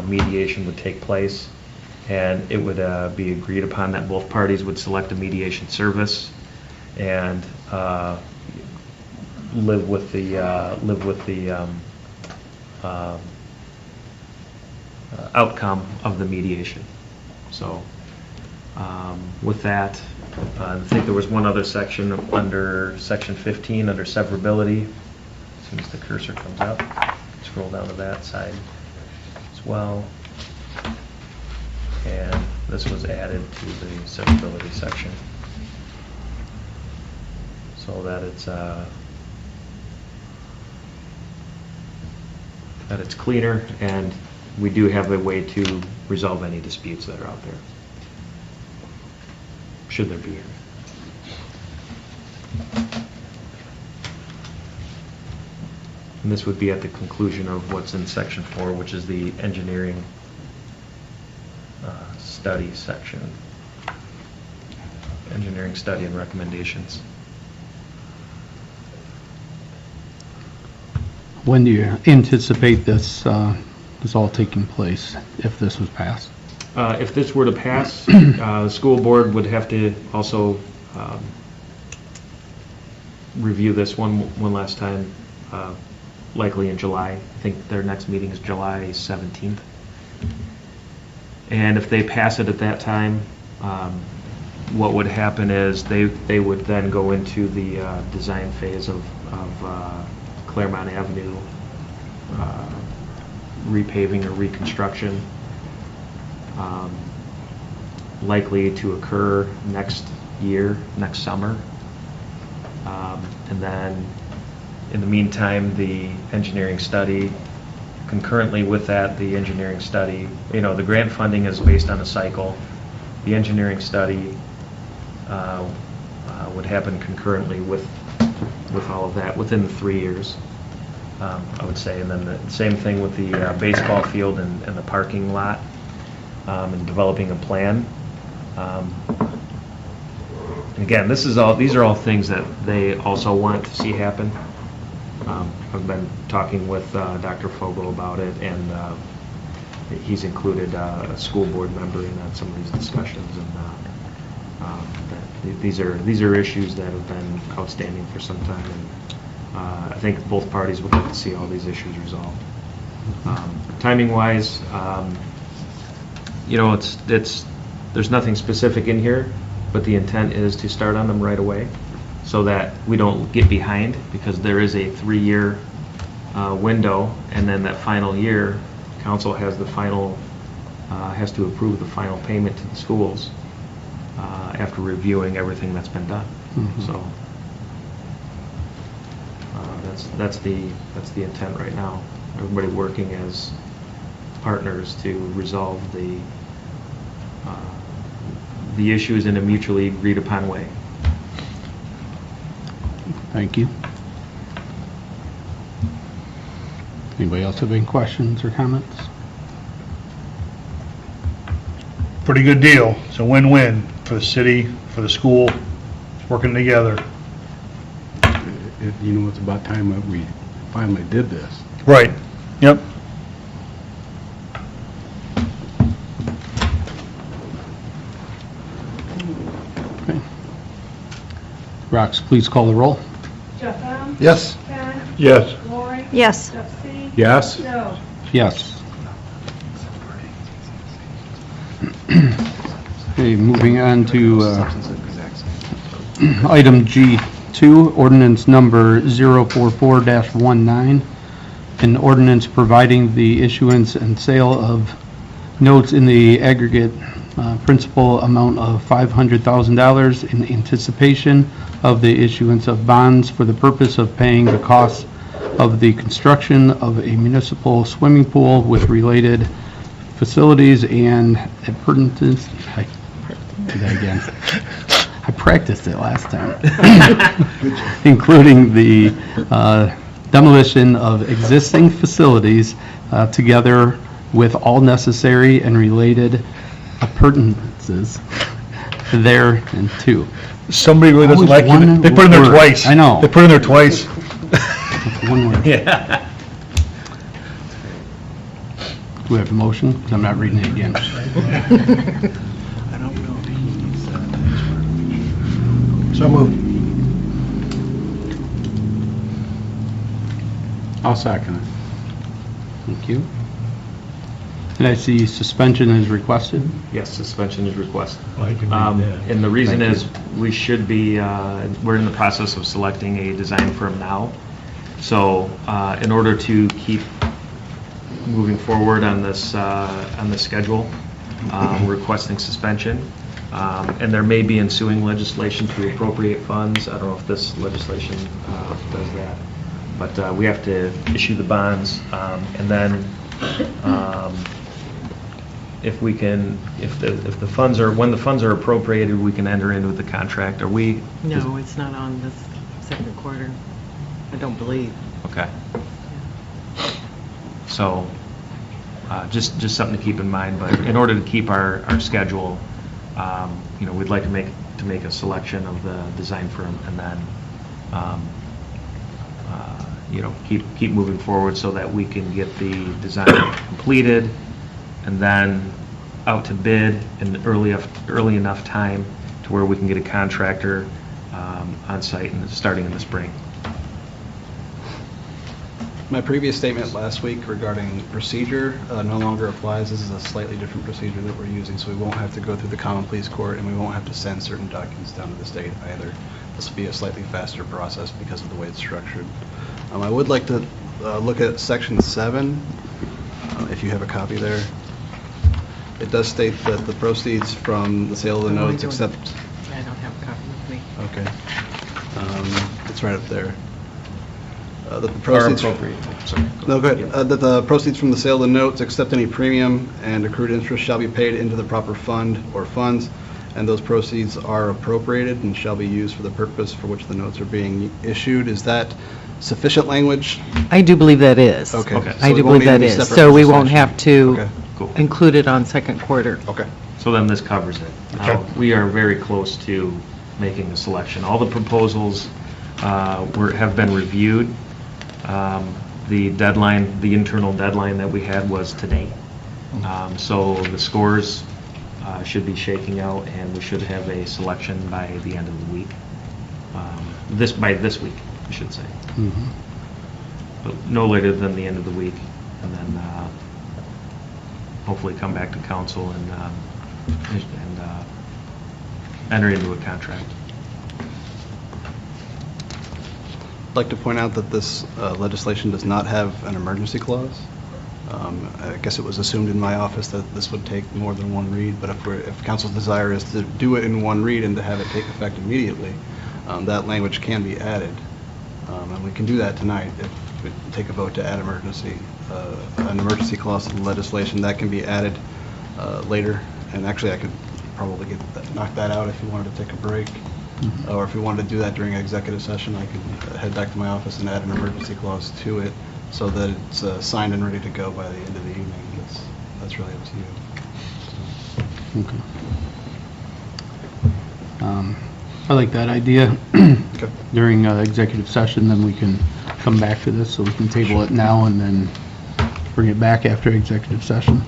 mediation would take place, and it would be agreed upon that both parties would select a mediation service and live with the outcome of the mediation. So with that, I think there was one other section under section 15 under severability. As soon as the cursor comes up, scroll down to that side as well. And this was added to the severability section so that it's cleaner, and we do have a way to resolve any disputes that are out there, should there be any. And this would be at the conclusion of what's in section 4, which is the engineering study section. Engineering study and recommendations. When do you anticipate this all taking place, if this was passed? If this were to pass, the school board would have to also review this one last time, likely in July. I think their next meeting is July 17th. And if they pass it at that time, what would happen is they would then go into the design phase of Claremont Avenue repaving or reconstruction, likely to occur next summer. And then in the meantime, the engineering study, concurrently with that, the engineering study, the grant funding is based on a cycle. The engineering study would happen concurrently with all of that within the 3 years, I would say. And then the same thing with the baseball field and the parking lot, and developing a plan. Again, these are all things that they also want to see happen. I've been talking with Dr. Fogel about it, and he's included a school board member in some of these discussions. And these are issues that have been outstanding for some time, and I think both parties would like to see all these issues resolved. Timing-wise, there's nothing specific in here, but the intent is to start on them right away, so that we don't get behind, because there is a 3-year window, and then that final year, council has has to approve the final payment to the schools after reviewing everything that's been done. Mm-hmm. So that's the intent right now. Everybody working as partners to resolve the issues in a mutually agreed upon way. Thank you. Anybody else have any questions or comments? Pretty good deal. It's a win-win for the city, for the school, working together. It's about time that we finally did this. Right. Yep. Okay. Rox, please call the roll. Jeff M. Yes. Ken. Yes. Lori. Yes. Jeff C. Yes? Joe. Yes. Okay, moving on to item G2, ordinance number 044-19, an ordinance providing the issuance and sale of notes in the aggregate principal amount of $500,000 in anticipation of the issuance of bonds for the purpose of paying the costs of the construction of a municipal swimming pool with related facilities and appurtenances. I do that again. I practiced it last time. Including the demolition of existing facilities together with all necessary and related appurtenances thereto. Somebody really doesn't like you. They put it in there word. twice. I know. They put it in there twice. One word. Yeah. Do we have a motion? 'Cause I'm not reading it again. I don't know if he needs that. So moved. I'll second it. Thank you. And I see suspension is requested. Yes, suspension is requested. I can read that. And the reason Thank is, we should be, we're in the process of selecting a design firm now. So, in order to keep moving forward on this schedule, we're requesting suspension. And there may be ensuing legislation to appropriate funds. I don't know if this legislation does that. But we have to issue the bonds, and then if we can, if the funds are, when the funds are appropriated, we can enter into the contract. Are we? No, it's not on this second quarter, I don't believe. Okay. So, just something to keep in mind, but in order to keep our schedule, you know, we'd like to make a selection of the design firm, and then, you know, keep moving forward so that we can get the design completed, and then out to bid in early enough time to where we can get a contractor on site and starting in the spring. My previous statement last week regarding procedure no longer applies. This is a slightly different procedure that we're using, so we won't have to go through the common pleas court, and we won't have to send certain documents down to the state either. This will be a slightly faster process because of the way it's structured. I would like to look at section 7, if you have a copy there. It does state that the proceeds from the sale of the Oh, I notes don't. except, I don't have a copy with me. okay, it's right up there. That the proceeds. Sorry. No, go ahead. That the proceeds from the sale of the notes, except any premium and accrued interest, shall be paid into the proper fund or funds, and those proceeds are appropriated and shall be used for the purpose for which the notes are being issued. Is that sufficient language? I do believe that is. Okay. Okay. So I it do won't believe need that any is. separate So we won't legislation. have to Okay. Cool. include it on second quarter. Okay. So then this covers it. We are very close to making a selection. All the proposals have been reviewed. The deadline, the internal deadline that we had was today. So the scores should be shaking out, and we should have a selection by the end of the week. By this week, I should say. Mhm. But no later than the end of the week, and then hopefully come back to council and enter into a contract. I'd like to point out that this legislation does not have an emergency clause. I guess it was assumed in my office that this would take more than one read, but if council's desire is to do it in one read and to have it take effect immediately, that language can be added. And we can do that tonight if we take a vote to add an emergency clause to the legislation. That can be added later, and actually I could probably knock that out if you wanted to take a break. Or if you wanted to do that during executive session, I could head back to my office and add an emergency clause to it so that it's signed and ready to go by the end of the evening. That's really up to you. Okay. I like that idea. Okay. During executive session, then we can come back to this, so we can table it now and then bring it back after executive session.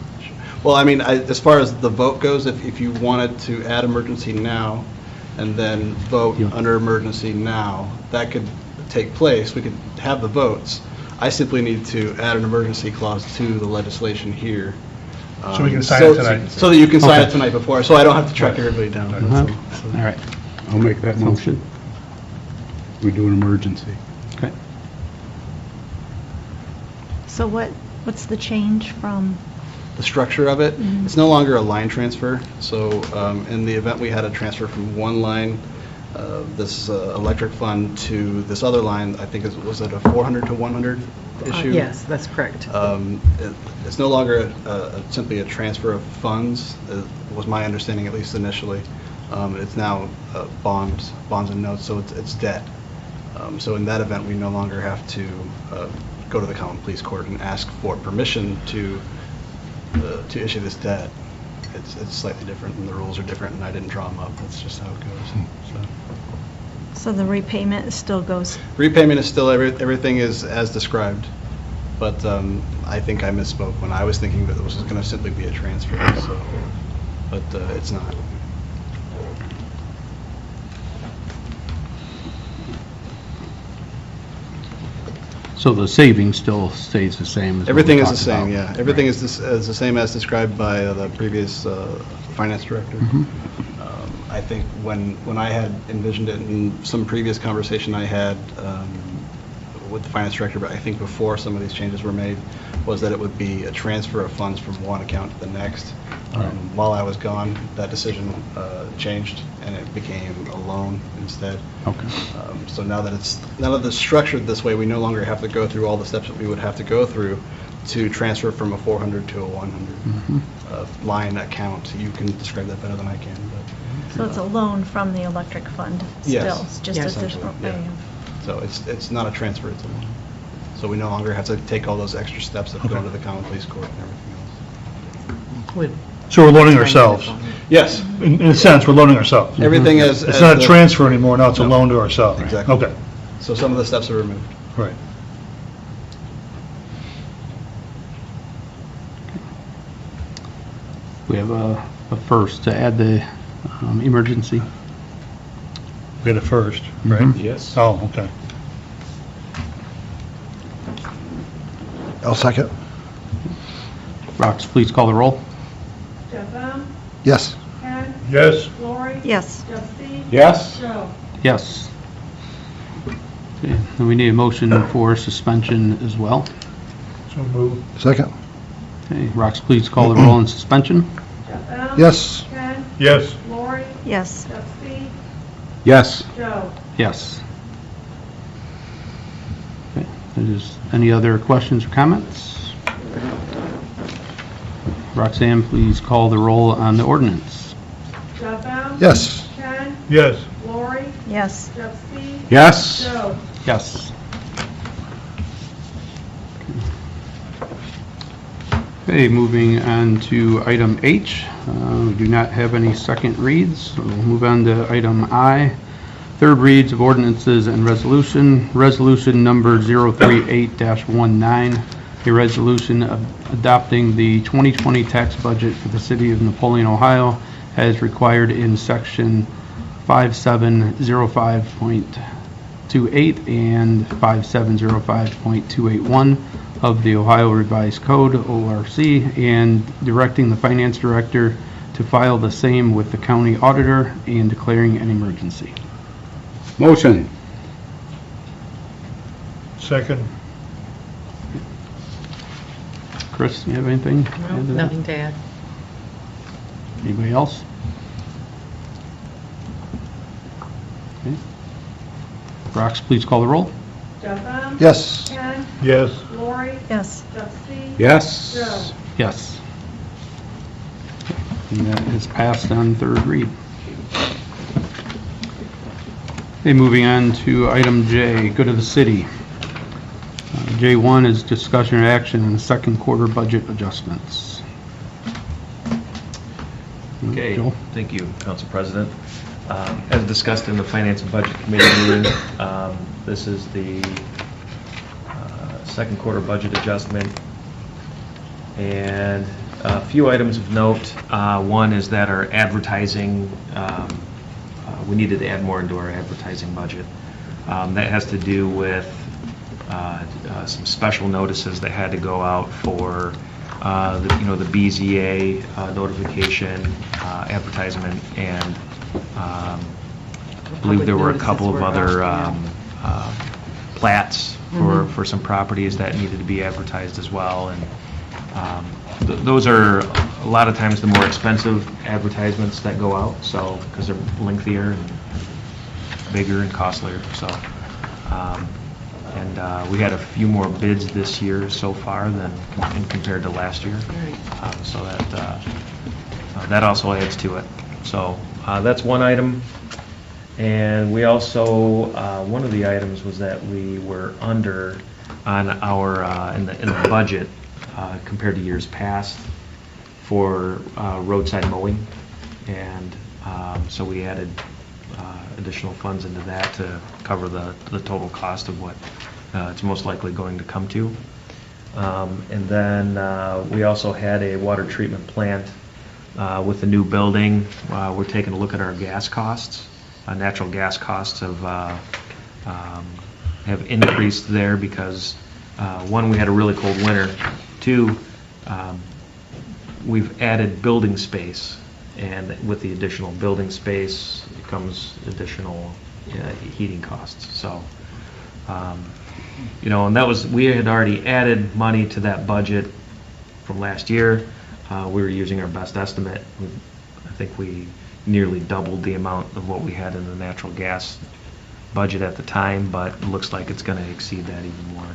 Well, I mean, as far as the vote goes, if you wanted to add emergency now and then vote Yeah. under emergency now, that could take place. We could have the votes. I simply need to add an emergency clause to the legislation here. So we can sign it tonight. So that you can sign it Okay. tonight before, so I don't have to track everybody down. Uh-huh. That's all. All right. I'll make that motion. We do an emergency. Okay. So what's the change from, The structure of it, it's no longer a line transfer. So in the event we had a transfer from one line, this electric fund to this other line, I think was it a 400 to 100 issue? Yes, that's correct. It's no longer simply a transfer of funds, was my understanding, at least initially. It's now bonds and notes, so it's debt. So in that event, we no longer have to go to the common pleas court and ask for permission to issue this debt. It's slightly different, and the rules are different, and I didn't draw them up. That's just how it goes. so the repayment still goes, Repayment is still, everything is as described. but I think I misspoke when I was thinking that it was just going to simply be a transfer, so, but it's not. So the savings still stays the same as what we Everything is the talked same, about? yeah. Everything is the same as described by the previous finance director. I think when I had envisioned it in some previous conversation I had with the finance director, but I think before some of these changes were made, was that it would be a transfer of funds from one account to the next. While I was gone, that decision changed, and it became a loan instead. Okay. So now that it's structured this way, we no longer have to go through all the steps that we would have to go through to transfer from a 400 to a 100 line account. You can describe that better than I can. But, So it's a loan from the electric fund Yes. still? It's just Yes. a different Essentially, way yeah. So it's not a transfer, it's a loan. So we no longer have to take all those extra steps that go into the common police court and everything else. Would- So we're loaning ourselves. Yes, In a sense, we're loaning ourselves. everything is. It's not a transfer anymore, now it's a No. loan to ourselves. Exactly. Okay, So some of the steps are removed. right. We have a first to add the emergency. We had a first, right? Mhm. Yes. Oh, okay. I'll second. Rox, please call the roll. Jeff M. Yes. Ken. Yes. Lori. Yes. Jeff C. Yes. Joe. Yes. Okay, then we need a motion for suspension as well. So move. Second. Okay, Rox, please call the roll on suspension. Jeff M. Yes. Ken. Yes. Lori. Yes. Jeff C. Yes. Joe. Yes. Okay, is any other questions or comments? Roxanne, please call the roll on the ordinance. Jeff M. Yes. Ken. Yes. Lori. Yes. Jeff C. Yes. Joe. Yes. Okay, moving on to item H. We do not have any second reads, so we'll move on to item I. Third reads of ordinances and resolution. Resolution number 038-19, a resolution adopting the 2020 tax budget for the city of Napoleon, Ohio, as required in section 5705.28 and 5705.281 of the Ohio Revised Code, ORC, and directing the finance director to file the same with the county auditor and declaring an emergency. Motion. Second. Chris, you have anything? to No, add to that? nothing to add. Anybody else? Okay. Rox, please call the roll. Jeff M. Yes. Ken. Yes. Lori. Yes. Jeff C. Yes. Joe. Yes. And that is passed on third read. Okay, moving on to item J, good of the city. J1 is discussion and action on second quarter budget adjustments. Okay, Joel? thank you, Council President. As discussed in the Finance and Budget Committee meeting, this is the second quarter budget adjustment. And a few items of note. One is that our advertising, we needed to add more into our advertising budget. That has to do with some special notices that had to go out for the BZA notification, advertisement, and I believe there were a couple of other plats for some properties that needed to be advertised as well. And those are a lot of times the more expensive advertisements that go out, so because they're lengthier and bigger and costlier. So, we had a few more bids this year so far than compared to last year. So that also adds to it. So that's one item. And we also, one of the items was that we were under on our, in the budget compared to years past for roadside mowing. And so we added additional funds into that to cover the total cost of what it's most likely going to come to. And then we also had a water treatment plant with the new building. We're taking a look at our gas costs. Natural gas costs have increased there because, one, we had a really cold winter. Two, we've added building space, and with the additional building space comes additional heating costs. So, and that was, we had already added money to that budget from last year. We were using our best estimate. I think we nearly doubled the amount of what we had in the natural gas budget at the time, but it looks like it's going to exceed that even more,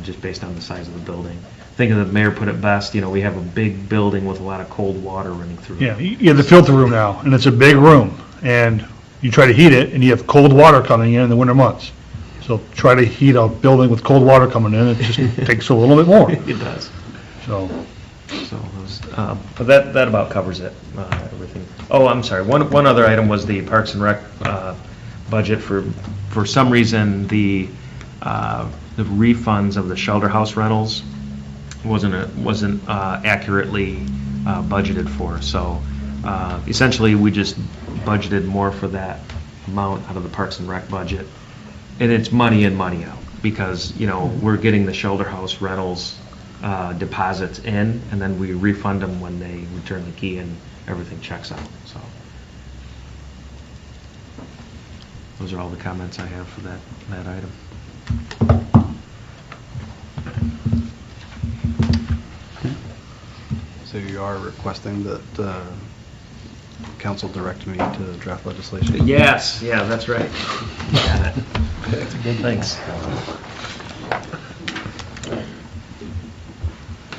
just based on the size of the building. I think the mayor put it best, we have a big building with a lot of cold water running through it. Yeah, you have the filter room now, and it's a big room, and you try to heat it, and you have cold water coming in the winter months. So try to heat a building with cold water coming in, it just takes a little bit more. It does. So, But that about covers it, everything. Oh, I'm sorry, one other item was the Parks and Rec budget. For some reason, the refunds of the shelter house rentals wasn't accurately budgeted for. So essentially, we just budgeted more for that amount out of the Parks and Rec budget. And it's money in, money out, because, we're getting the shelter house rentals deposits in, and then we refund them when they return the key and everything checks out. So those are all the comments I have for that item. So you are requesting that council direct me to draft legislation? Yes, yeah, that's right. Got it. Thanks.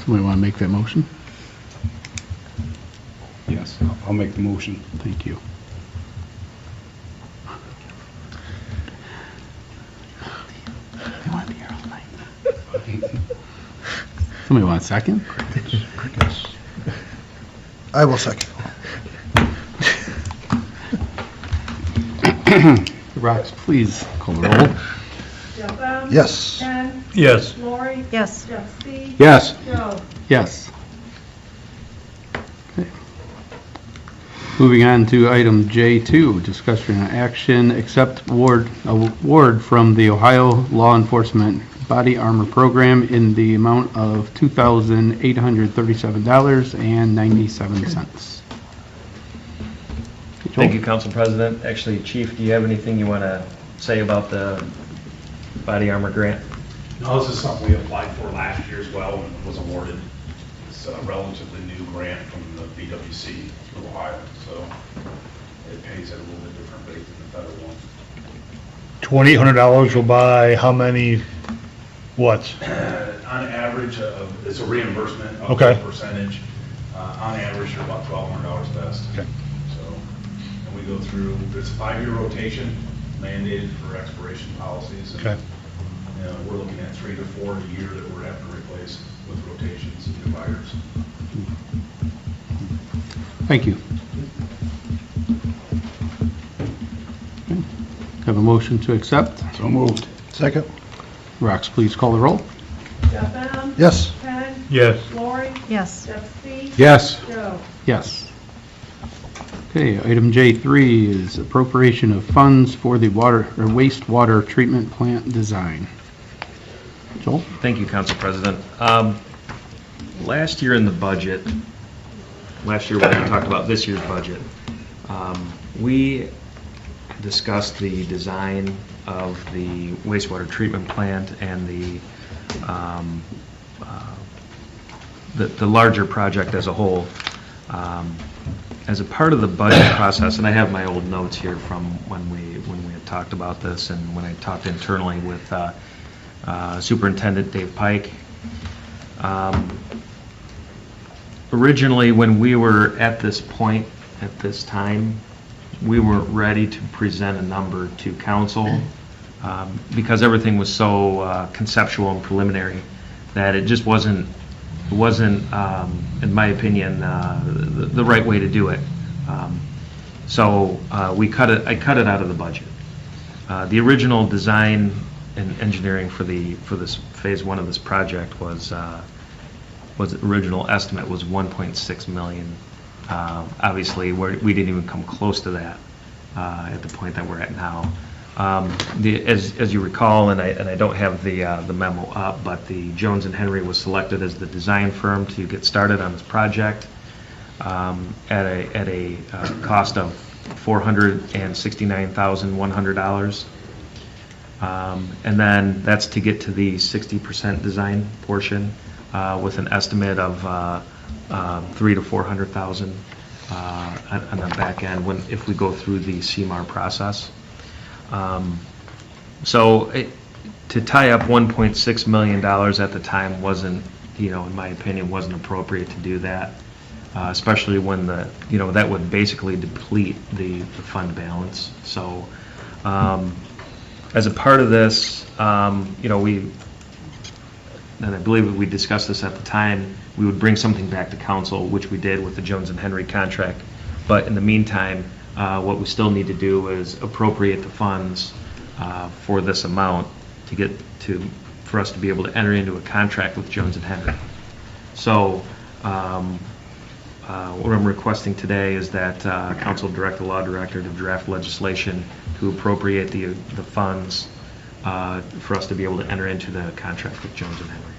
Somebody want to make that motion? Yes, I'll make the motion. Thank you. They want to be here all night. Somebody want a second? I will second. Rox, please call the roll. Jeff Bell? Yes. Ken? yes. Lori? Yes. Jeff Speed? Yes. Joe? Yes. Okay. Moving on to item J2, discussion and action, accept award from the Ohio Law Enforcement Body Armor Program in the amount of $2,837.97. Thank you, Council President. Actually, Chief, do you have anything you want to say about the body armor grant? No, this is something we applied for last year as well and was awarded. It's a relatively new grant from the BWC of Ohio, so it pays at a little bit different rate than the federal one. $2,800 will buy how many, what? On average, it's a reimbursement of Okay. a percentage. On average, you're about $1,200 vest. Okay. So, and we go through, it's a 5-year rotation mandated for expiration policies. And, Okay. we're looking at 3 to 4 a year that we're having to replace with rotations and new buyers. Thank you. Okay. Have a motion to accept. So moved. Second? Rox, please call the roll. Jeff Bell? Yes. Ken? Yes. Lori? Yes. Jeff Speed? Yes. Joe? Yes. Okay, item J3 is appropriation of funds for the wastewater treatment plant design. Joel? Thank you, Council President. Last year in the budget, when we talked about this year's budget, we discussed the design of the wastewater treatment plant and the larger project as a whole. As a part of the budget process, and I have my old notes here from when we had talked about this and when I talked internally with Superintendent Dave Pike. Originally, when we were at this point, at this time, we weren't ready to present a number to council because everything was so conceptual and preliminary that it just wasn't, in my opinion, the right way to do it. So I cut it out of the budget. The original design in engineering for this phase one of this project was original estimate was 1.6 million. Obviously, we didn't even come close to that at the point that we're at now. As you recall, and I don't have the memo up, but the Jones and Henry was selected as the design firm to get started on this project at a cost of $469,100. And then that's to get to the 60% design portion with an estimate of $300,000 to $400,000 on the back end if we go through the CMAR process. To tie up $1.6 million at the time wasn't, in my opinion, wasn't appropriate to do that, especially when that would basically deplete the fund balance. So, as a part of this, and I believe we discussed this at the time, we would bring something back to council, which we did with the Jones and Henry contract. But in the meantime, what we still need to do is appropriate the funds for this amount for us to be able to enter into a contract with Jones and Henry. So what I'm requesting today is that council direct the law director to draft legislation to appropriate the funds for us to be able to enter into the contract with Jones and Henry.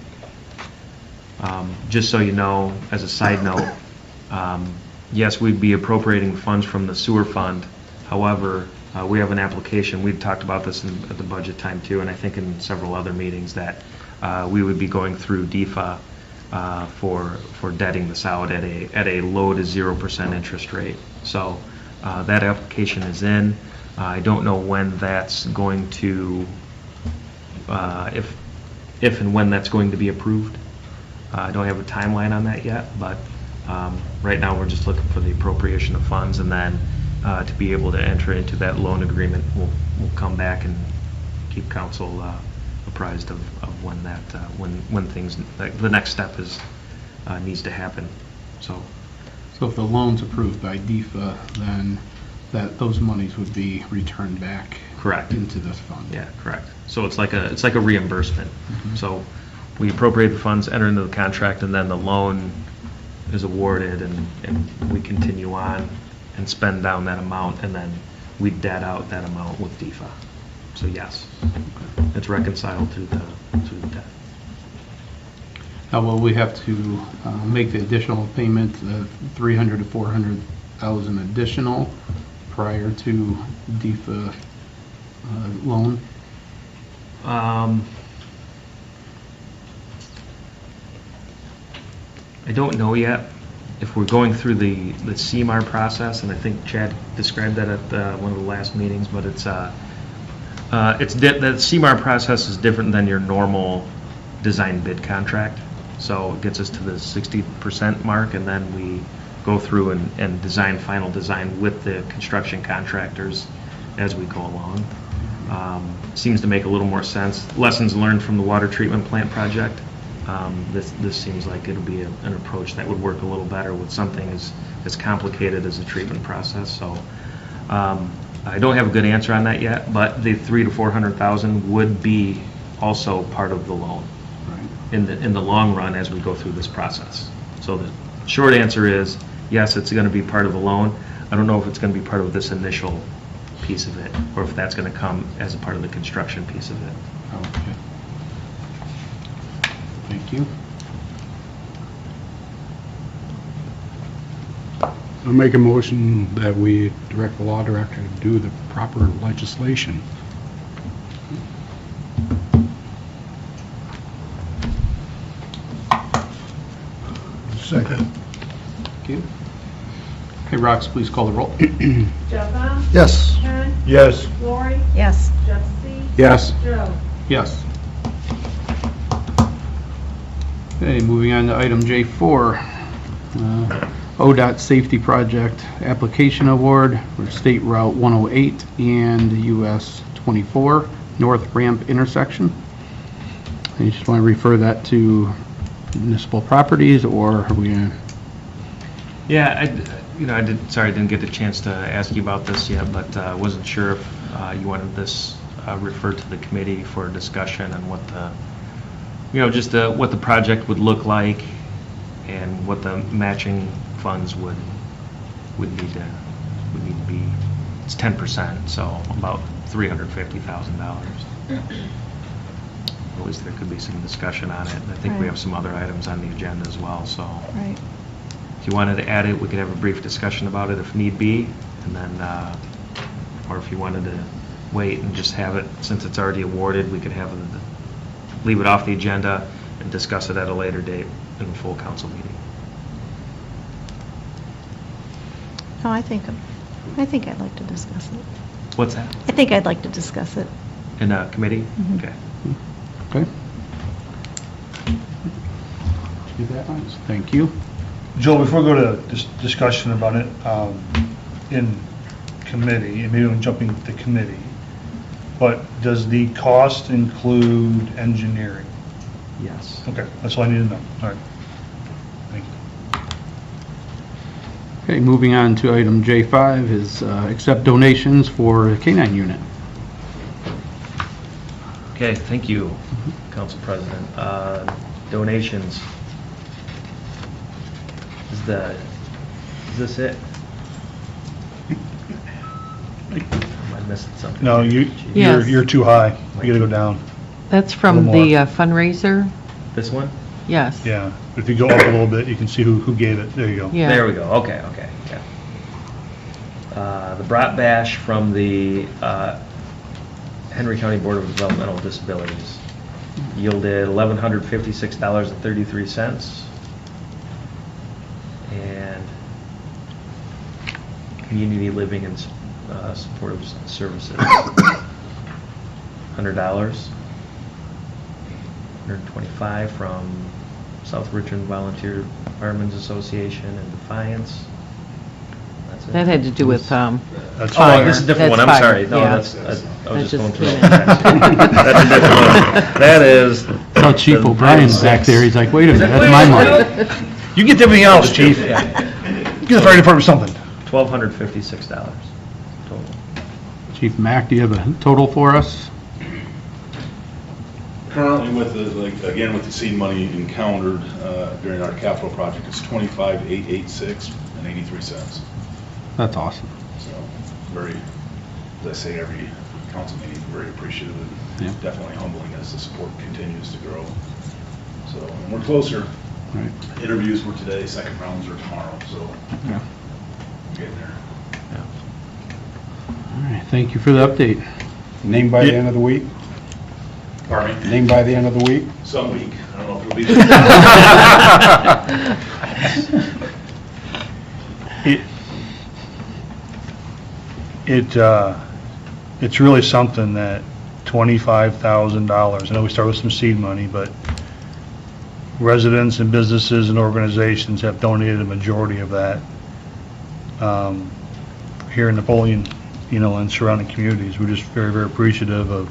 Just so you know, as a side note, yes, we'd be appropriating funds from the sewer fund. However, we have an application, we've talked about this at the budget time too, and I think in several other meetings, that we would be going through DEFA for debting this out at a low to 0% interest rate. So that application is in. I don't know when that's going to, if and when that's going to be approved. I don't have a timeline on that yet, but right now we're just looking for the appropriation of funds, and then to be able to enter into that loan agreement, we'll come back and keep council apprised of when that when things, the next step is needs to happen. So if the loan's approved by DEFA, then those monies would be returned back. Correct. Into this fund. Yeah, correct. So it's like a reimbursement. Mm-hmm. So we appropriate the funds, enter into the contract, and then the loan is awarded, and we continue on and spend down that amount, and then we debt out that amount with DEFA. So yes, it's reconciled through the debt. Now, will we have to make the additional payment, $300,000 to $400,000 additional prior to DEFA loan? I don't know yet if we're going through the CMAR process, and I think Chad described that at one of the last meetings, but the CMAR process is different than your normal design bid contract. So it gets us to the 60% mark, and then we go through and design final design with the construction contractors as we go along. Seems to make a little more sense. Lessons learned from the water treatment plant project. This seems like it'll be an approach that would work a little better with something as complicated as a treatment process. So I don't have a good answer on that yet, but the $300,000 to $400,000 would be also part of the loan in the long run as we go through this process. So the short answer is yes, it's going to be part of the loan. I don't know if it's going to be part of this initial piece of it, or if that's going to come as a part of the construction piece of it. Okay. Thank you. I'll make a motion that we direct the law director to do the proper legislation. Second. Thank you. Okay, Rox, please call the roll. Jeff M. Yes. Ken. Yes. Lori. Yes. Jeff C. Yes. Joe. Yes. Okay, moving on to item J4. ODOT Safety Project Application Award for State Route 108 and US 24 North Ramp intersection. And you just want to refer that to municipal properties, or are we gonna? Yeah, I didn't get the chance to ask you about this yet, but I wasn't sure if you wanted this refer to the committee for discussion on what the, just what the project would look like and what the matching funds would need to be. It's 10%, so about $350,000. At least there could be some discussion on it. And I think we Right. have some other items on the agenda as well, so. Right. If you wanted to add it, we could have a brief discussion about it if need be, and then, or if you wanted to wait and just have it, since it's already awarded, we could leave it off the agenda and discuss it at a later date in a full council meeting. No, I think I'd like to discuss it. What's that? I think I'd like to discuss it. In a committee? Mhm. Okay. Okay. Thank you. Joel, before we go to this discussion about it in committee, and maybe we'll jump into the committee, but does the cost include engineering? Yes. Okay, that's all I need to know. All right. Thank you. Okay, moving on to item J5 is accept donations for K-9 unit. Okay, thank you, Council President. Donations. Is this it? Am I missing something? No, Yes. you're too high. You gotta go down. That's from A little the more. fundraiser? This one? Yes. Yeah, but if you go up a little bit, you can see who gave it. There you go. Yeah. There we go, okay, yeah. The Brat Bash from the Henry County Board of Developmental Disabilities yielded $1,156.33. And Community Living and Supportive Services, $100. $125 from South Richmond Volunteer Firemen's Association and Defiance. That's it. That had to do with, That's Oh, fire. this is a different one, That's I'm fire, sorry. No, yeah. I was That's just going just through. kidding. That's a different one. That is. How Chief the O'Brien's back there, he's like, wait a minute, that's my money. You get everything else, chief. Yeah. Give the fire department something. $1,256 total. Chief Mack, do you have a total for us? Currently with with the seed money encountered during our capital project, it's $25,886.83. That's awesome. So very, as I say, every council meeting, very appreciative Yeah. and definitely humbling as the support continues to grow. So, and we're closer. Right. Interviews were today, second rounds are tomorrow, so Yeah. we're getting there. All right, thank you for the update. Name by the end of the week? Pardon me? Name by the end of the week? Some week, I don't know if it'll be. It's really something that $25,000, I know we started with some seed money, but residents and businesses and organizations have donated a majority of that here in Napoleon, and surrounding communities. We're just very, very appreciative of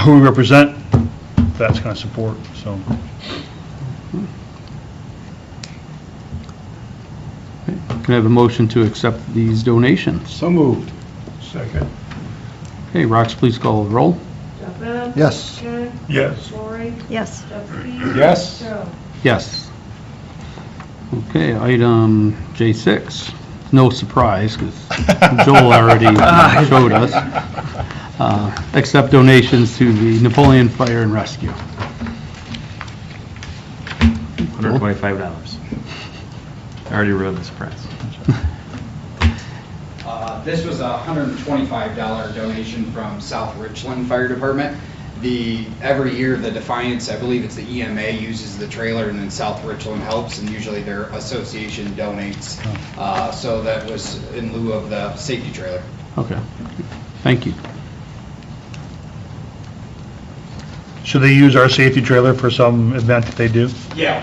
who we represent, that's kind of support, so. Can I have a motion to accept these donations? So moved. Second. Okay, Rox, please call the roll. Jeff Bell? Yes. Ken? Yes. Lori? Yes. Jeff Speed? Yes. Joe? Yes. Okay, item J6. No surprise, because Joel already showed us. Accept donations to the Napoleon Fire and Rescue. $125. I already ruined the surprise. This was a $125 donation from South Richland Fire Department. Every year, the Defiance, I believe it's the EMA, uses the trailer, and then South Richland helps, and usually their association donates. So that was in lieu of the safety trailer. Okay, thank you. Should they use our safety trailer for some event that they do? Yeah,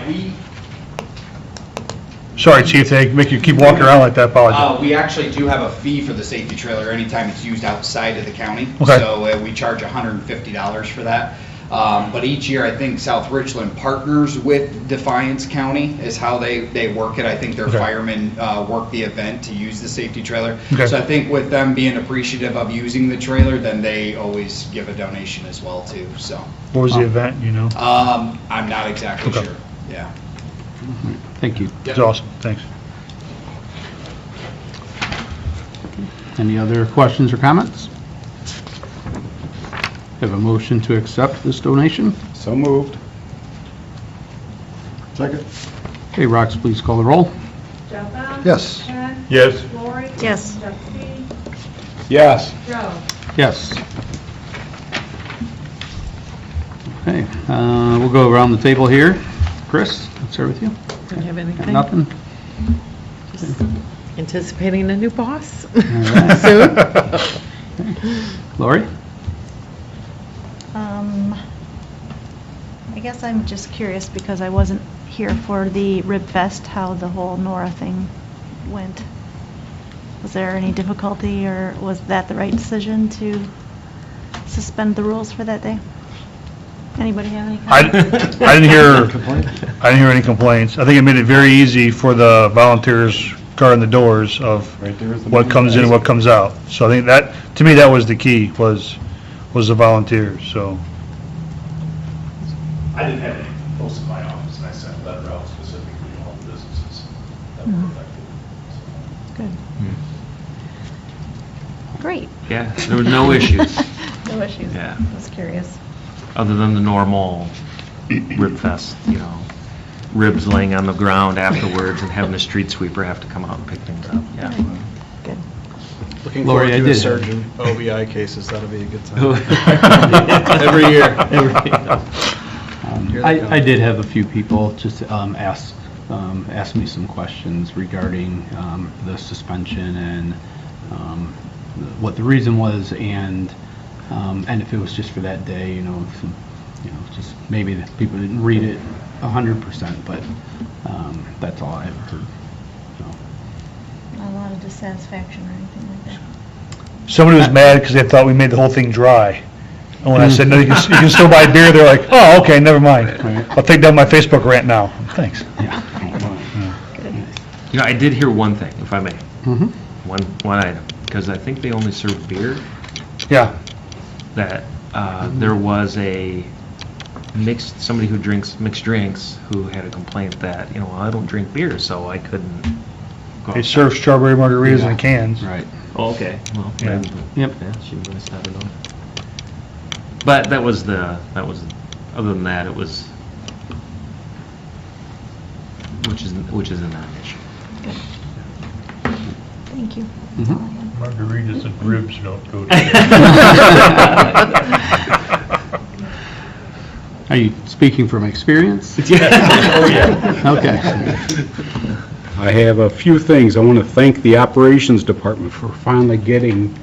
Sorry, chief, they make you keep walking around like that, apologize. we actually do have a fee for the safety trailer anytime it's used outside of the county. Okay. So we charge $150 for that. But each year, I think South Richland partners with Defiance County is how they work it. I think their Okay. firemen work the event to use the safety trailer. Okay. So I think with them being appreciative of using the trailer, then they always give a donation as well too, so. What was the event, you know? I'm not exactly Okay. sure, yeah. Thank you. It's awesome, thanks. Any other questions or comments? Have a motion to accept this donation? So moved. Second? Okay, Rox, please call the roll. Jeff M. Yes. Ken. Yes. Lori. Yes. Justine. Yes. Joe. Yes. Okay, we'll go around the table here. Chris, let's start with you. Don't have Got anything? nothing? Just anticipating a new boss right. soon. Lori? I guess I'm just curious because I wasn't here for the Rib Fest, how the whole Nora thing went. Was there any difficulty, or was that the right decision to suspend the rules for that day? Anybody have any I comments? didn't hear any complaints. I think it made it very easy for the volunteers guarding the doors of Right there is the what comes in and what comes out. So I think that, to me, that was the key, was the volunteers, so. I didn't have any posted in my office, and I sent a letter out specifically to all the businesses that were affected. Good. Great. Yeah, there were no issues, No issues. Yeah. I was curious. other than the normal rib fest, you know, ribs laying on the ground afterwards and having a street sweeper have to come out and pick things up, yeah. Good. Looking Lori, forward I to a did- surge in OBI cases, that'll be a good time. Every year. Here they come. I did have a few people just ask me some questions regarding the suspension and what the reason was, and if it was just for that day, just maybe the people didn't read it 100%, but that's all I ever heard. So. Not a lot of dissatisfaction or anything like that. Somebody was mad because they thought we made the whole thing dry. And when I said, no, you can still buy beer, they're like, oh, okay, never mind. Right. I'll take down my Facebook rant now. Thanks. You know, I did hear one thing, if I may, Mm-hmm. one item, because I think they only serve beer, Yeah. that there was somebody who drinks mixed drinks who had a complaint that, well, I don't drink beer, so I couldn't go They outside. serve strawberry margaritas in cans. Right. Oh, okay, well, Yeah. then, Yep. yeah, she must have known. But that was, other than that, it was, which is a non-issue. Good. Thank you. Mhm. Margaritas and ribs don't go Are you speaking from experience? Oh, yeah. Okay. I have a few things. I want to thank the Operations Department for finally getting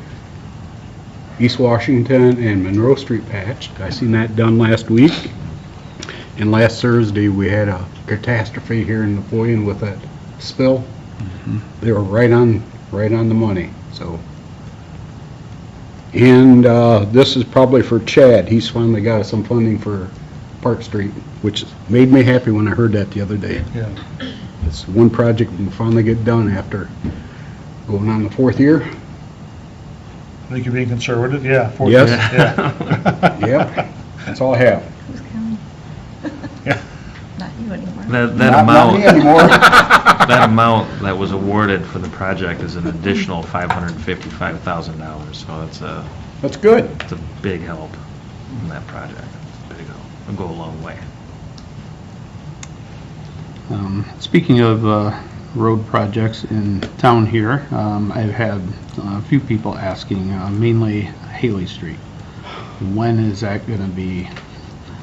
East Washington and Monroe Street patched. I seen that done last week. And last Thursday, we had a catastrophe here in Napoleon with that spill. They were right on the money, so. And this is probably for Chad. He's finally got some funding for Park Street, which made me happy when I heard that the other day. Yeah. It's one project we can finally get done after going on the fourth year. I think you're being conservative, yeah. fourth Yes. year, Yeah. Yep, that's all I have. Who's counting? Yeah. Not you anymore. That Not amount, me anymore. that amount that was awarded for the project is an additional $555,000, so That's good. it's a big help in that project. Big help. It'll go a long way. Speaking of road projects in town here, I've had a few people asking, mainly Haley Street. When is that going to be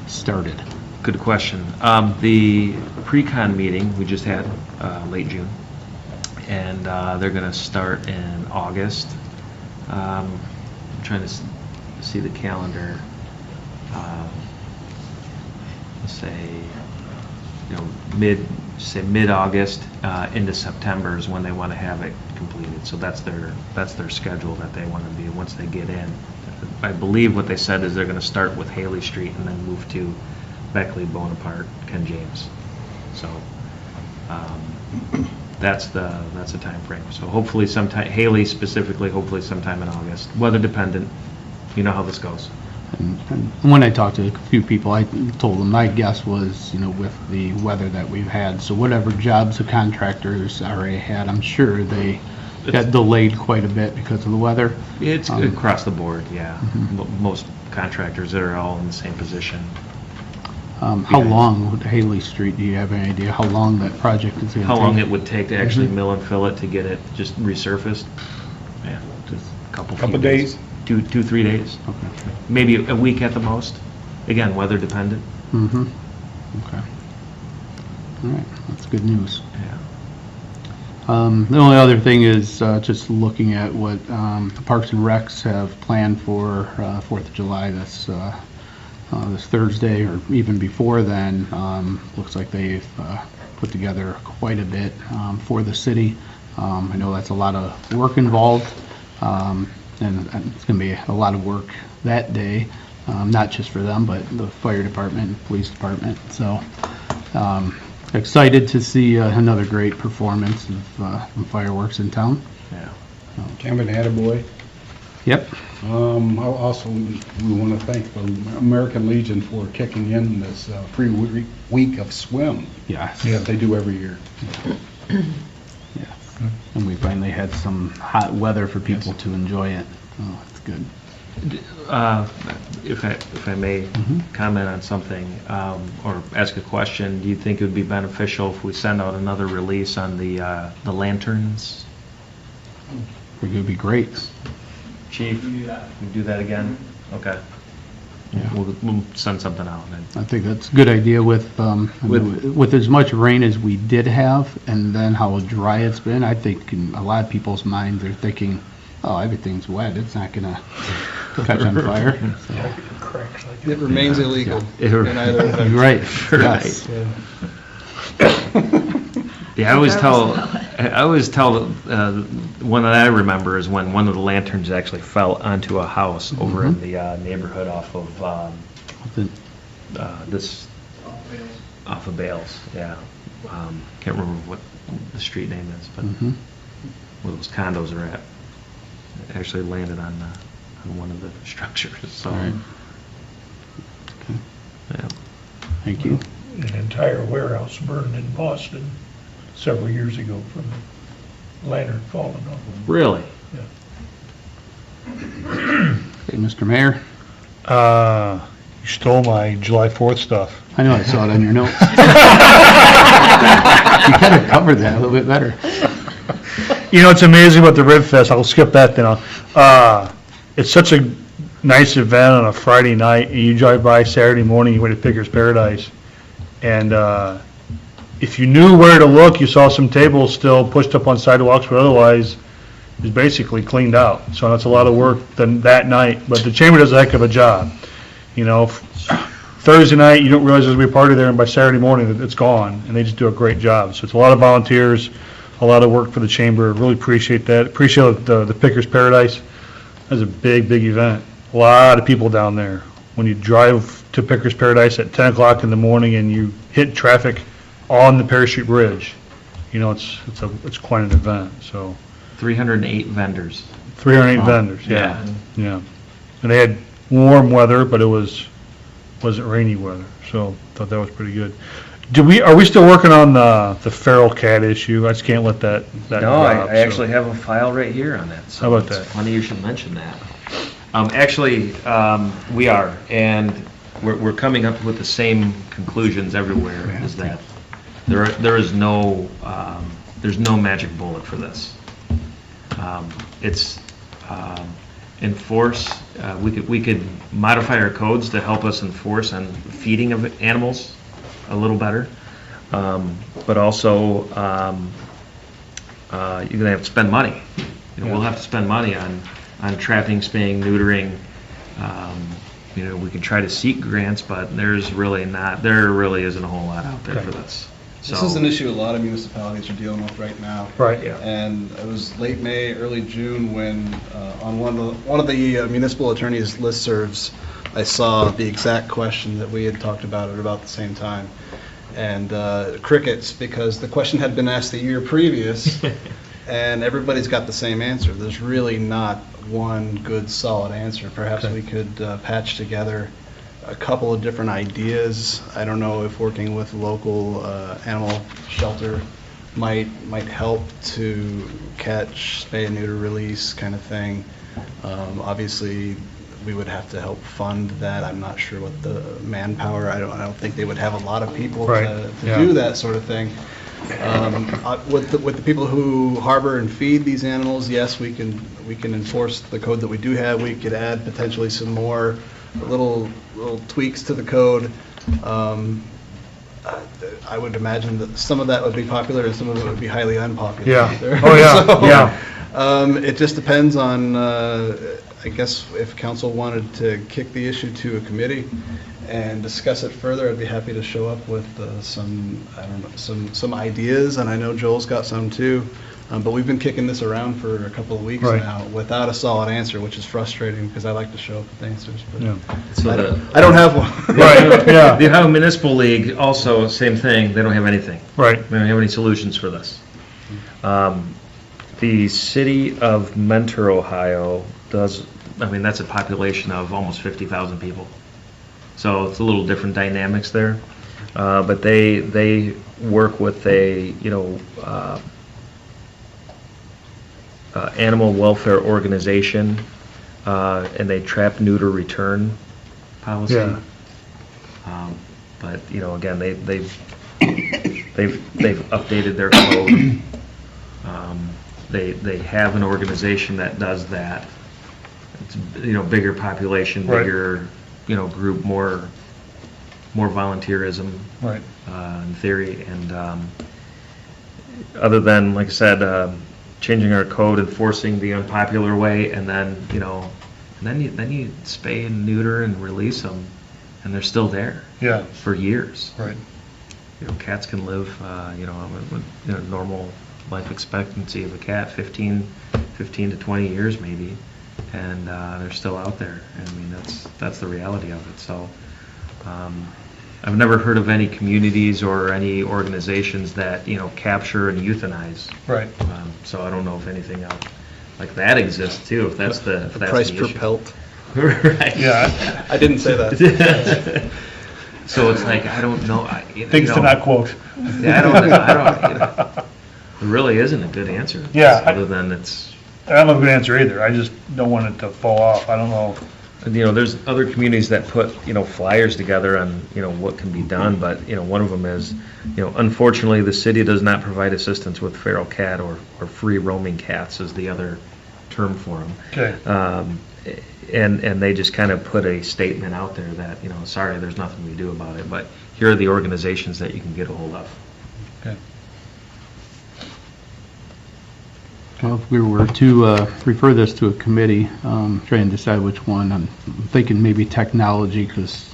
started? Good question. The pre-con meeting we just had, late June, and they're going to start in August. I'm trying to see the calendar. Let's say, mid-August into September is when they want to have it completed. So that's their schedule that they want to be, once they get in, I believe what they said is they're gonna start with Haley Street and then move to Beckley, Bonaparte, Ken James. So, that's the timeframe. So hopefully sometime, Haley specifically, hopefully sometime in August, weather dependent. You know how this goes. And when I talked to a few people, I told them my guess was, with the weather that we've had, so whatever jobs the contractors already had, I'm sure they got delayed quite a bit because of the weather. It's across the board, yeah. Most contractors that are all in the same position. How long would Haley Street, do you have any idea how long that project is going to take? How long it would take to actually mill and fill it to get it just resurfaced? Yeah, just a Couple few days? 2-3 days. Okay. Maybe a week at the most. Again, weather dependent. Mm-hmm. Okay. All right, that's good news. Yeah. The only other thing is just looking at what the Parks and Recs have planned for 4th of July this Thursday, or even before then. Looks like they've put together quite a bit for the city. I know that's a lot of work involved, and it's going to be a lot of work that day, not just for them, but the fire department and police department. So excited to see another great performance of fireworks in town. Yeah. Kevin Attaboy. Yep. Also, we want to thank the American Legion for kicking in this free week of swim. Yes. Yeah, they do every year. Yeah. And we finally had some hot weather for people to enjoy it. Oh, that's good. If I may comment on something, or ask a question, do you think it would be beneficial if we send out another release on the lanterns? It would be great. Chief, we do that again? Okay. Yeah. We'll send something out then. I think that's a good idea with as much rain as we did have, and then how dry it's been. I think in a lot of people's minds they're thinking, oh, everything's wet, it's not gonna catch on fire. So, It remains illegal Yeah. in either event. you're right. Right. Yes. Yeah, I always tell, one that I remember is when one of the lanterns actually fell onto a house over in the neighborhood off of off of Bales. Yeah, can't remember what the street name is, but where those condos are at. It actually landed on one of the structures. So, All right. Okay. yeah. Thank you. An entire warehouse burned in Boston several years ago from a lantern falling off. Really? Okay, Mr. Mayor, You stole my July 4th stuff. I know I saw it on your notes. You kind of covered that a little bit better. It's amazing about the Rib Fest. I'll skip that then. It's such a nice event on a Friday night, and you drive by Saturday morning, you went to Picker's Paradise, and if you knew where to look, you saw some tables still pushed up on sidewalks, but otherwise, it's basically cleaned out. So that's a lot of work that night, but the chamber does a heck of a job. Thursday night, you don't realize there's going to be a party there, and by Saturday morning, it's gone, and they just do a great job. So it's a lot of volunteers, a lot of work for the chamber. Really appreciate that. Appreciate the Picker's Paradise. That's a big, big event. A lot of people down there. When you drive to Picker's Paradise at 10 o'clock in the morning and you hit traffic on the Perry Street Bridge, it's quite an event. So 308 vendors. 308 vendors, yeah. And they had warm weather, but it wasn't rainy weather. So thought that was pretty good. Are we still working on the feral cat issue? I just can't let that No, drop, I actually have a file right here on that. So How about it's that? funny you should mention that. Actually, we are, and we're coming up with the same conclusions everywhere. Is that there's no magic bullet for this. It's enforce. We could modify our codes to help us enforce on feeding of animals a little better, but also you're gonna have to spend money. We'll have to spend money on trapping, spaying, neutering. We can try to seek grants, but there really isn't a whole lot out there for this. This So- is an issue a lot of municipalities are dealing with right now. Right. Yeah. And it was late May, early June when on one of the municipal attorney's listservs, I saw the exact question that we had talked about at about the same time. And crickets, because the question had been asked the year previous, and everybody's got the same answer. There's really not one good, solid answer. Perhaps we could patch together a couple of different ideas. I don't know if working with local animal shelter might help to catch spay and neuter release kind of thing. Obviously, we would have to help fund that. I'm not sure what the manpower, I don't think they would have a lot of people Right, to yeah. do that sort of thing. With the people who harbor and feed these animals, yes, we can enforce the code that we do have. We could add potentially some more little tweaks to the code. I would imagine that some of that would be popular and some of it would be highly unpopular. Yeah. There. Oh, yeah, So, yeah. it just depends on, I guess, if council wanted to kick the issue to a committee and discuss it further, I'd be happy to show up with some, I don't know, some ideas, and I know Joel's got some too. But we've been kicking this around for a couple of weeks Right. now without a solid answer, which is frustrating because I like to show up with answers. But Yeah. So I don't have one. Right, yeah, The Ohio Municipal League, also, same thing, they don't have anything. right. They don't have any solutions for this. The city of Mentor, Ohio does, I mean, that's a population of almost 50,000 people. So it's a little different dynamics there. But they work with a, animal welfare organization, and they trap, neuter, return policy. Yeah. But, again, they've updated their code. They have an organization that does that. It's, bigger population, Right. bigger, group, more volunteerism, Right. in theory. And other than, like I said, changing our code, enforcing the unpopular way, and then, then you spay and neuter and release them, and they're still there Yeah, for years. right. Cats can live, with normal life expectancy of a cat, 15 to 20 years maybe, and they're still out there. And I mean, that's the reality of it. So I've never heard of any communities or any organizations that, capture and euthanize. Right. So I don't know if anything else like that exists too, if that's the Price per issue. pelt. Right. Yeah, I didn't say that. So it's like, I don't know. things to not quote. Yeah, I don't, there really isn't a good answer. to this, Yeah, Other than it's, I don't have a good answer either. I just don't want it to fall off. I don't know. there's other communities that put, flyers together on, what can be done, but, one of them is, unfortunately, the city does not provide assistance with feral cat or free roaming cats is the other term for them. Okay. And they just kind of put a statement out there that, sorry, there's nothing we do about it, but here are the organizations that you can get a hold of. Okay. Well, if we were to refer this to a committee, try and decide which one, I'm thinking maybe technology, because,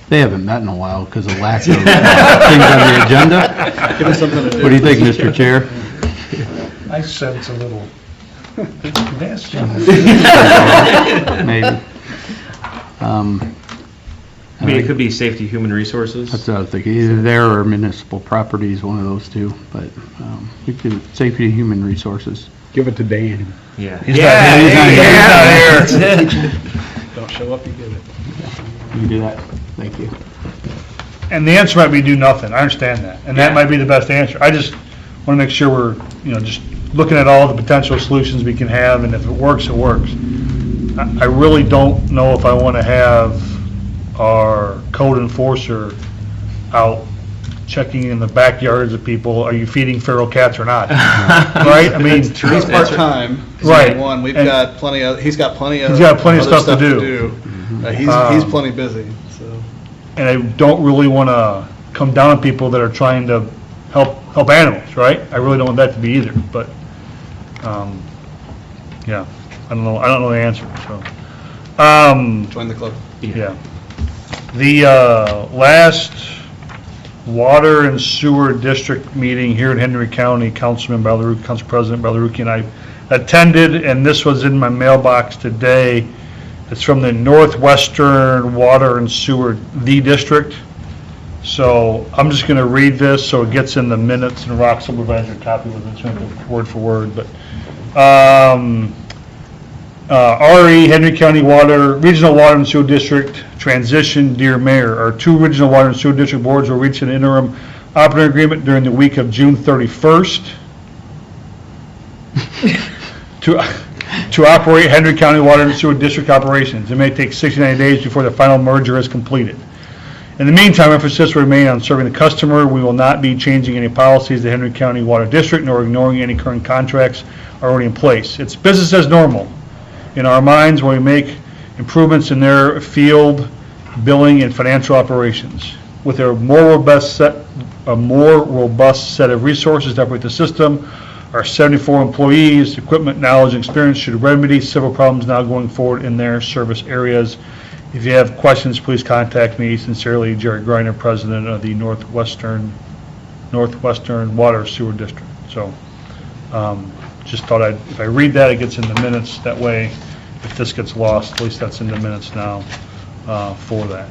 they haven't met in a while because of lack of things on the agenda. Give us something to do. What do you think, Mr. Chair? I sense a little nasty. Maybe. I mean, it could be safety, human resources. That's what I was thinking, either there or municipal properties, one of those two, but we could, safety, human resources. Give it to Dan. Yeah. He's not here. Don't show up, you get it. You can do that, thank you. And the answer might be do nothing. I understand that. And that Yeah. might be the best answer. I just want to make sure we're, just looking at all the potential solutions we can have, and if it works, it works. I really don't know if I want to have our code enforcer out checking in the backyards of people, are you feeding feral cats or not? Right? I mean, He's part-time. Right. One, he's And- got plenty of He's got plenty of other stuff to do. He's plenty busy, so. and I don't really want to come down on people that are trying to help animals, right? I really don't want that to be either, but, yeah, I don't know the answer, so. Join the club. Yeah. The last Water and Sewer District meeting here in Henry County. Councilman Ballerucci, Council President Ballerucci and I attended, and this was in my mailbox today. It's from the Northwestern Water and Sewer, the district. So I'm just going to read this so it gets in the minutes, and Rox will provide your copy with it, word for word. But RE, Henry County Water, Regional Water and Sewer District transition, dear Mayor. Our two regional water and sewer district boards will reach an interim operating agreement during the week of June 31st to operate Henry County Water and Sewer District operations. It may take 69 days before the final merger is completed. In the meantime, emphasis will remain on serving the customer. We will not be changing any policies of the Henry County Water District, nor ignoring any current contracts already in place. It's business as normal in our minds when we make improvements in their field, billing, and financial operations. With a more robust set of resources to operate the system, our 74 employees, equipment, knowledge, and experience should remedy several problems now going forward in their service areas. If you have questions, please contact me. Sincerely, Jerry Greiner, President of the Northwestern Water Sewer District. So, just thought if I read that, it gets in the minutes. That way, if this gets lost, at least that's in the minutes now for that.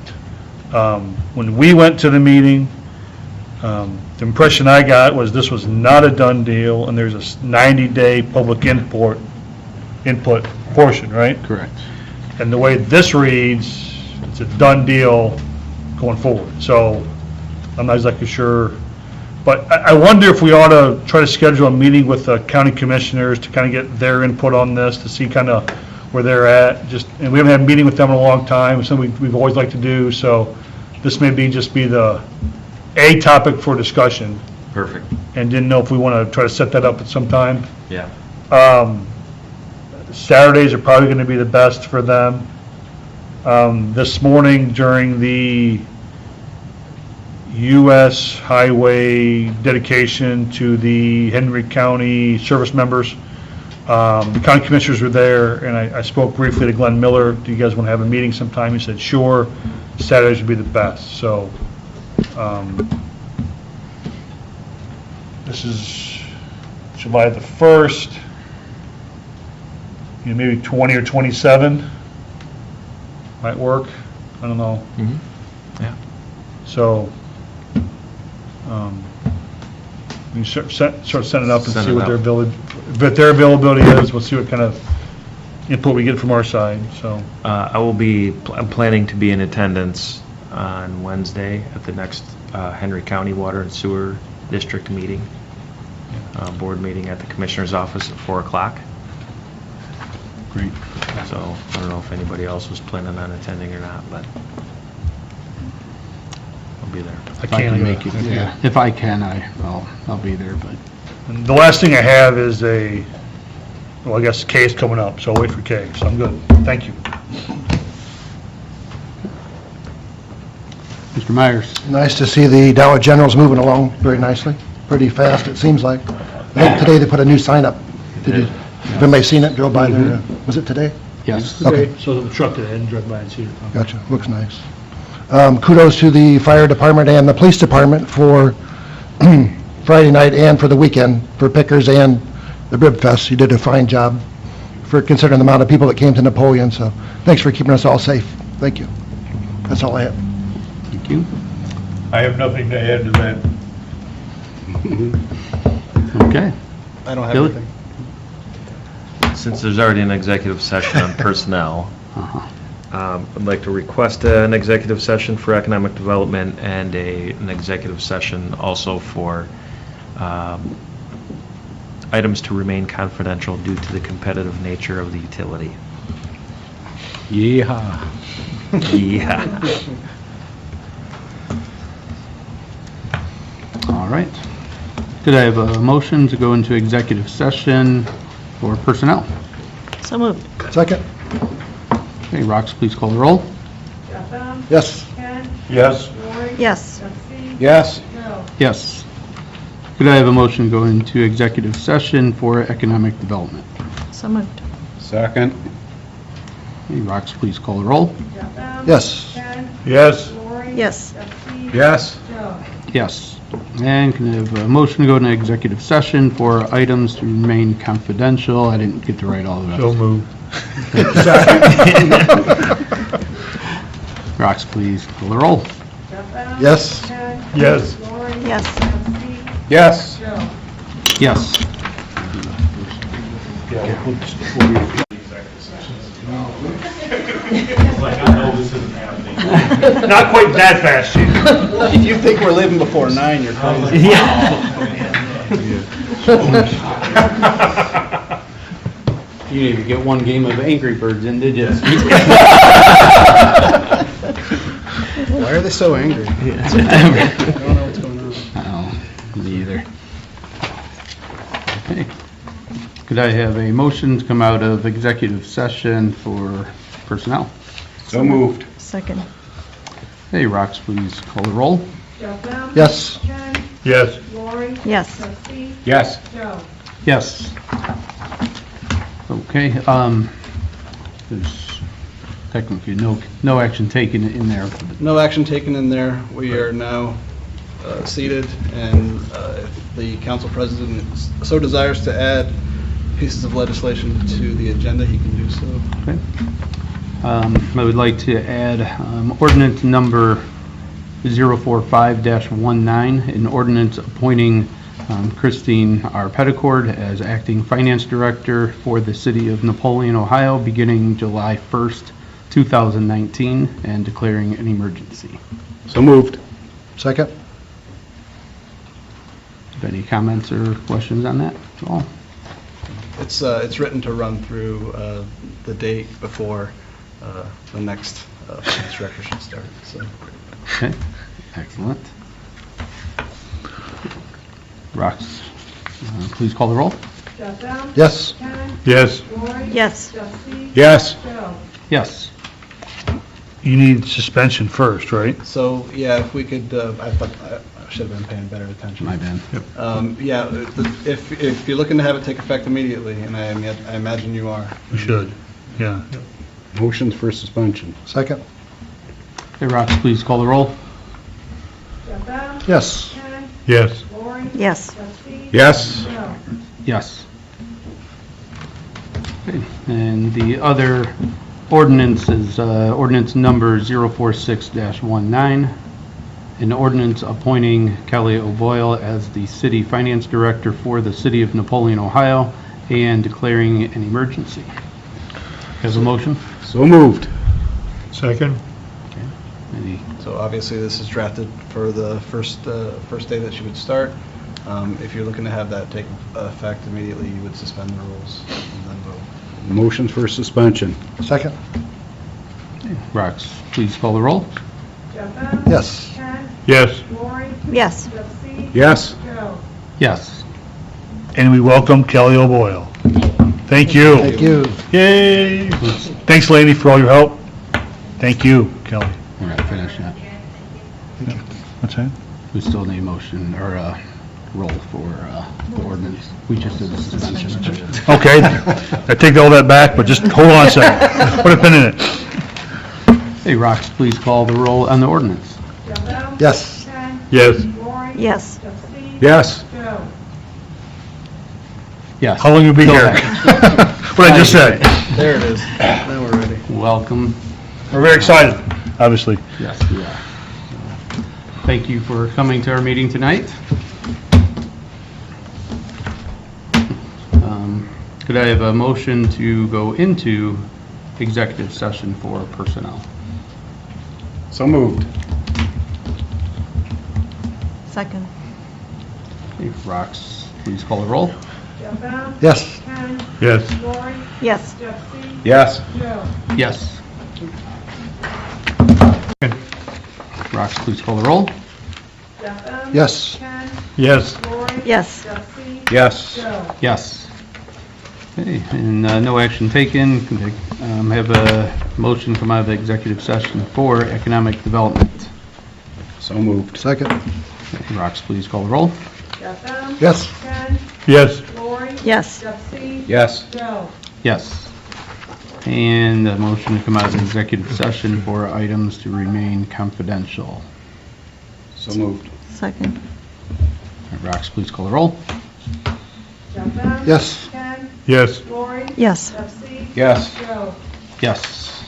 When we went to the meeting, the impression I got was this was not a done deal, and there's a 90-day public input portion, right? Correct. And the way this reads, it's a done deal going forward. So I'm not exactly sure. But I wonder if we ought to try to schedule a meeting with the county commissioners to kind of get their input on this, to see kind of where they're at. And we haven't had a meeting with them in a long time. It's something we've always liked to do. So this may just be a topic for discussion. Perfect. And didn't know if we want to try to set that up at some time. Yeah. Saturdays are probably going to be the best for them. This morning during the U.S. Highway dedication to the Henry County service members, the county commissioners were there, and I spoke briefly to Glenn Miller. Do you guys want to have a meeting sometime? He said, sure. Saturdays would be the best. So this is July the 1st. Maybe 20 or 27 might work. I don't know. Mm-hmm. Yeah. So we start setting it up and see what their availability is. We'll see what kind of input we get from our side. So I'm planning to be in attendance on Wednesday at the next Henry County Water and Sewer District meeting, board meeting at the Commissioner's office at 4 o'clock. Great. So I don't know if anybody else was planning on attending or not, but I'll be there. If I can make it, yeah. If I can, I'll be there, but. And the last thing I have is I guess K is coming up, so I'll wait for K. So I'm good. Thank you. Mr. Myers. Nice to see the Dollar General's moving along very nicely, pretty fast, it seems like. I think today they put a new sign up. Have anybody seen it, drove by there? Was it today? Yes. Okay. So the truck that I hadn't driven by and seen it. Gotcha, looks nice. Kudos to the fire department and the police department for Friday night and for the weekend, for Pickers and the Rib Fest. You did a fine job for considering the amount of people that came to Napoleon, so thanks for keeping us all safe. Thank you. That's all I have. Thank you. I have nothing to add to that. Okay. I don't have Billy? anything. Since there's already an executive session on personnel, I'd like to request an executive session for economic development and an executive session also for items to remain confidential due to the competitive nature of the utility. Yeah. Yeah. All right. Could I have a motion to go into executive session for personnel? So moved. Second? Okay, Rox, please call the roll. Jeff? Yes. Ken? Yes. Lori? Yes. Jeffy? Yes. Joe? Yes. Could I have a motion to go into executive session for economic development? So moved. Second. Okay, Rox, please call the roll. Jeff? Yes. Ken? Yes. Lori? Yes. Jeffy? Yes. Joe? Yes. And can I have a motion to go into executive session for items to remain confidential? I didn't get to write all of that. So moved. Rox, please call the roll. Jeff Bell? Yes. Ken? Yes. Lori? Yes. Steve? Yes. Joe? Yes. Not quite that fast, Chief. If you think we're leaving before 9, you're crazy. You didn't even get one game of Angry Birds in, did you? Why are they so angry? I don't know what's going on. Oh, me either. Okay. Could I have a motion to come out of executive session for personnel? So moved. Second. Hey, Rox, please call the roll. Jeff Bell? Yes. Ken? Yes. Lori? Yes. Steve? Yes. Joe? Yes. Okay, there's technically no action taken in there. No action taken in there. We are now seated, and if the council president so desires to add pieces of legislation to the agenda, he can do so. Okay. I would like to add ordinance number 045-19, an ordinance appointing Christine R. Petticord as acting finance director for the city of Napoleon, Ohio, beginning July 1st, 2019, and declaring an emergency. So moved. Second? Have any comments or questions on that at all? It's written to run through the date before the next finance director should start, so. Okay, excellent. Rox, please call the roll. Jeff Bell? Yes. Ken? Yes. Lori? Yes. Steve? Yes. Joe? Yes. You need suspension first, right? So, yeah, if we could, I thought, I should have been paying better attention. My bad. Yeah, if you're looking to have it take effect immediately, and I imagine you are. We should, yeah. Motions for suspension. Second? Hey, Rox, please call the roll. Jeff Bell? Yes. Ken? Yes. Lori? Yes. Steve? Yes. Joe? Yes. Okay, and the other ordinance is ordinance number 046-19, an ordinance appointing Kelly O'Boyle as the city finance director for the city of Napoleon, Ohio, and declaring an emergency. Has a motion? So moved. Second? Any, So obviously, this is drafted for the first day that she would start. If you're looking to have that take effect immediately, you would suspend the rules and then vote. Motions for suspension. Second? Rox, please call the roll. Jeff Bell? Yes. Ken? Yes. Lori? Yes. Steve? Yes. Joe? Yes. And we welcome Kelly O'Boyle. Thank you. Thank you. Yay. Thanks, Laney, for all your help. Thank you, Kelly. We're not finished yet. What's that? We still need a motion or a roll for the ordinance. We just did the suspension. Okay, I take all that back, but just hold on a second. Put a pin in it. Hey, Rox, please call the roll on the ordinance. Jeff Bell? Yes. Ken? Yes. Lori? Yes. Steve? Yes. Joe? Yes. How long you be Go here? ahead. What I just said. There it is. Now we're ready. Welcome. We're very excited, obviously. Yes, we are. Thank you for coming to our meeting tonight. Could I have a motion to go into executive session for personnel? So moved. Second. Hey, Rox, please call the roll. Jeff Bell? Yes. Ken? Yes. Lori? Yes. Steve? Yes. Joe? Yes. Rox, please call the roll. Jeff Bell? Yes. Ken? Yes. Lori? Yes. Steve? Yes. Joe? Yes. Okay, and no action taken. Can I have a motion come out of the executive session for economic development? So moved. Second? Rox, please call the roll. Jeff Bell? Yes. Ken? Yes. Lori? Yes. Steve? Yes. Joe? Yes. And a motion to come out of the executive session for items to remain confidential. So moved. Second. All right, Rox, please call the roll. Jeff? Yes. Ken? Yes. Lori? Yes. Jeffy? Yes. Joe? Yes.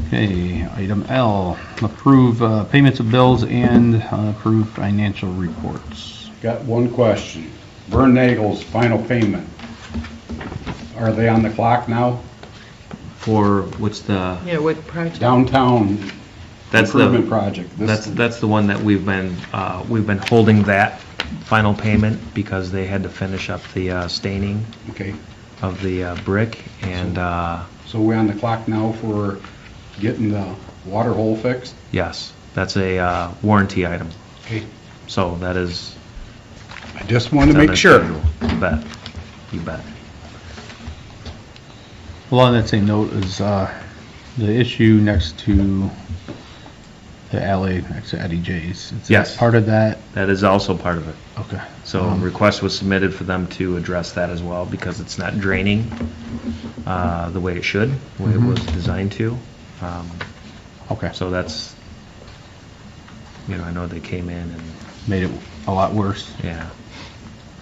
Okay, item L, approve payments of bills and approve financial reports. Got one question. Vern Nagel's final payment. Are they on the clock now? For, what's the, Yeah, what project? Downtown that's improvement the, project. that's the one that we've been holding that final payment because they had to finish up the staining Okay, of the brick and, so we're on the clock now for getting the water hole fixed? yes, that's a warranty item. Okay, So that is. I just wanted to on make the sure. schedule. You bet. You bet. Well, on that same note is the issue next to the alley next to Eddie J's. Is that Yes. part of that? That is also part of it. Okay. So a request was submitted for them to address that as well because it's not draining the way it should, the way it was designed to. Okay. So that's, I know they came in and, Made it a lot worse. yeah.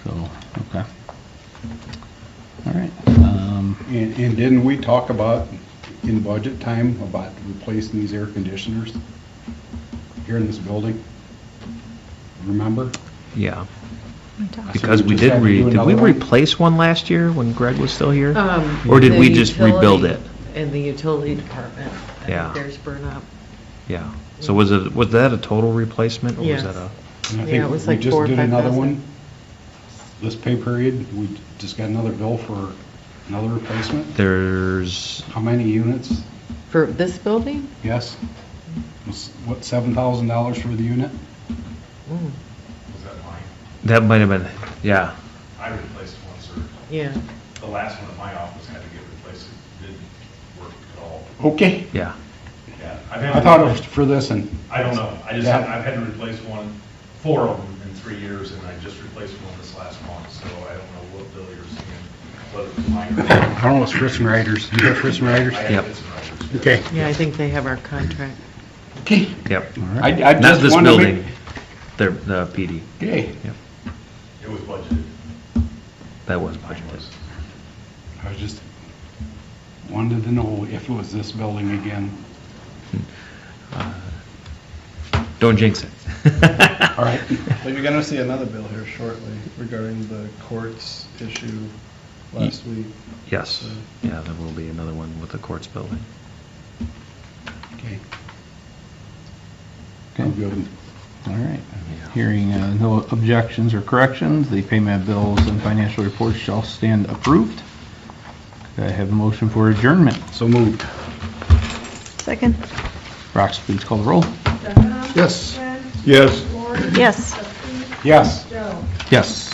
So, okay. All right. And didn't we talk about, in budget time, about replacing these air conditioners here in this building? Remember? Yeah. We talked. Because we just did had to do did another we one? replace one last year when Greg was still here? Or did the we just rebuild it? utility- In the utility department. I think Yeah. theirs burned up. Yeah. So was that a total replacement or was Yes. that a? And I Yeah, think it was we like just 4,000 did or another 5,000. one this pay period. We just got another bill for another replacement. There's, How many units? For this building? Yes? Was, what, $7,000 for the unit? Mm, Was that mine? that might have been, yeah. I replaced one, sir. yeah. The last one at my office had to get replaced. It didn't work at all. Okay. Yeah. Yeah. I thought it was for this and, I don't know. I've had to replace four of them in 3 years, and I just replaced one this last month, so I don't know what bill you're seeing, whether it's mine or not. I don't know, it's Fritz and Riders. You got Fritz and Riders? I Yep. have this one. Okay. Yeah, I think they have our contract. Okay. Yep. I Not just this wanted to building, make. the PD. Okay. It was budgeted. That was Mine budgeted. was. I was just wanted to know if it was this building again. Don't jinx it. All right. But you're gonna see another bill here shortly regarding the courts issue last week. Yes. Yeah, there will be another one with the courts building. Okay. Okay. Good. All right. Hearing no objections or corrections, the payment of bills and financial reports shall stand approved. Could I have a motion for adjournment? So moved. Second. Rox, please call the roll. Jeff? Yes. Ken? Yes. Lori? Yes. Jeffy? Yes. Joe? Yes.